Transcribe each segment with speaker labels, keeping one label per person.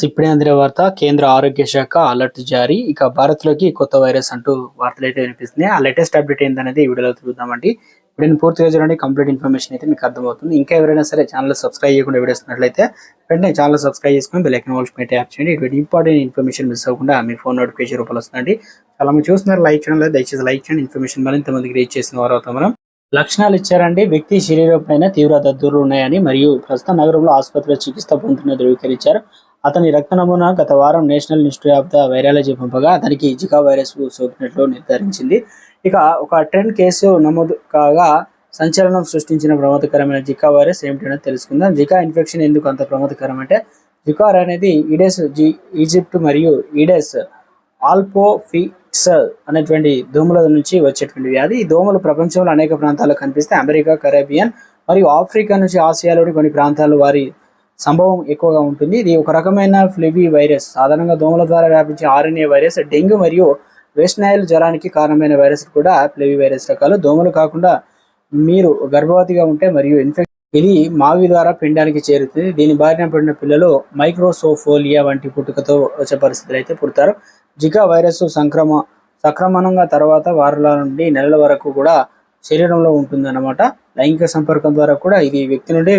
Speaker 1: ఇప్పుడే అందిన వార్త. కేంద్ర ఆరోగ్య శాఖ అలర్ట్ జారీ. ఇక భారత్లోకి కొత్త వైరస్ అంటూ వార్తలు అయితే వినిపిస్తున్నాయి. ఆ లేటెస్ట్ అప్డేట్ ఏంటనేది ఈ వీడియోలో చూద్దామండి. ఇప్పుడు నేను పూర్తిగా చూడండి, కంప్లీట్ ఇన్ఫర్మేషన్ అయితే మీకు అర్థమవుతుంది. ఇంకా ఎవరైనా సరే ఛానల్ సబ్స్క్రైబ్ చేయకుండా వీడియోస్తున్నట్లయితే వెంటనే ఛానల్ సబ్స్క్రైబ్ చేసుకుని బెల్ ఐకాన్ ఆల్ ట్యాప్ చేయండి. ఇటువంటి ఇంపార్టెంట్ ఇన్ఫర్మేషన్ మిస్ అవ్వకుండా మీ ఫోన్ నోటిఫికేషన్ రూపంలో వస్తుందండి. చాలా మంది చూస్తున్నారు, లైక్ చేయడం లేదు. దయచేసి లైక్ చేయండి. ఇన్ఫర్మేషన్ మరింత మందికి రీచ్ చేసిన వారు అవుతాం. మనం లక్షణాలు ఇచ్చారండి. వ్యక్తి శరీరం పైన తీవ్ర దద్దుర్లు ఉన్నాయని మరియు ప్రస్తుత నగరంలో ఆసుపత్రిలో చికిత్స పొందుతున్న ధృవీకరించారు. అతని రక్త నమూనా గత వారం national institute of the virology పంపగా అతనికి జికా వైరస్ సోకినట్లు నిర్ధారించింది. ఇక ఒక ట్రెండ్ కేసు నమోదు కాగా సంచలనం సృష్టించిన ప్రమాదకరమైన జికా వైరస్ ఏమిటో తెలుసుకుందాం. జికా ఇన్ఫెక్షన్ ఎందుకు అంత ప్రమాదకరం అంటే, జికార్ అనేది ఈడెస్ ఈజిప్ట్ మరియు ఈడెస్ ఆల్పోఫిక్స్ అనేటువంటి దోమల నుంచి వచ్చేటువంటి వ్యాధి. ఈ దోమలు ప్రపంచంలో అనేక ప్రాంతాల్లో కనిపిస్తే అమెరికా, కరేబియన్ మరియు ఆఫ్రికా నుంచి ఆసియాలోని కొన్ని ప్రాంతాలు వారి సంభవం ఎక్కువగా ఉంటుంది. ఇది ఒక రకమైన ఫ్లెవీ వైరస్. సాధారణంగా దోమల ద్వారా వ్యాపించే ఆర్ఎన్ఏ వైరస్. డెంగ్యూ మరియు వెస్ట్ నైల్ జ్వరానికి కారణమైన వైరస్ కూడా ఫ్లెవీ వైరస్ రకాలు. దోమలు కాకుండా మీరు గర్భవతిగా ఉంటే మరియు ఇది మావి ద్వారా పిండానికి చేరుతుంది. దీని బారిన పడిన పిల్లలు మైక్రోసోఫోలియా వంటి పుట్టుకతో వచ్చే పరిస్థితులు అయితే పుడతారు. జికా వైరస్ సంక్రమణంగా తర్వాత వారాల నుండి నెలల వరకు కూడా శరీరంలో ఉంటుంది అన్నమాట. లైంగిక సంపర్కం ద్వారా కూడా ఇది వ్యక్తి నుండి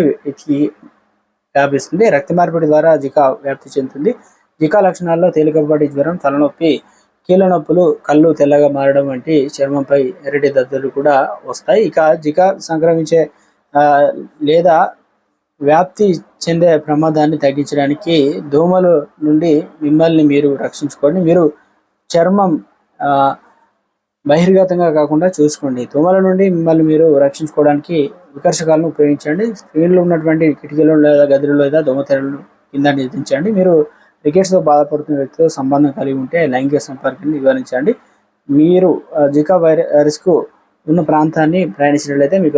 Speaker 1: వ్యాపిస్తుంది. రక్త మార్పిడి ద్వారా జికా వ్యాప్తి చెందుతుంది. జికా లక్షణాల్లో తేలికపాటి జ్వరం, తలనొప్పి, కీళ్ళ నొప్పులు, కళ్ళు తెల్లగా మారడం వంటి చర్మంపై ఎర్రటి దద్దులు కూడా వస్తాయి. ఇక జికా సంక్రమించే లేదా వ్యాప్తి చెందే ప్రమాదాన్ని తగ్గించడానికి దోమల నుండి మిమ్మల్ని మీరు రక్షించుకోండి. మీరు చర్మం బహిర్గతంగా కాకుండా చూసుకోండి. దోమల నుండి మిమ్మల్ని మీరు రక్షించుకోవడానికి వికర్షకాలను ఉపయోగించండి. స్క్రీన్లో ఉన్నటువంటి కిటికీలు లేదా గదులు లేదా దోమతెరలు కింద నిర్దించండి. మీరు రికెట్స్తో బాధపడుతున్న వ్యక్తితో సంబంధం కలిగి ఉంటే లైంగిక సంపర్కాన్ని నివారించండి. మీరు జికా వైరస్కు ఉన్న ప్రాంతాన్ని ప్రయాణించినట్లయితే మీకు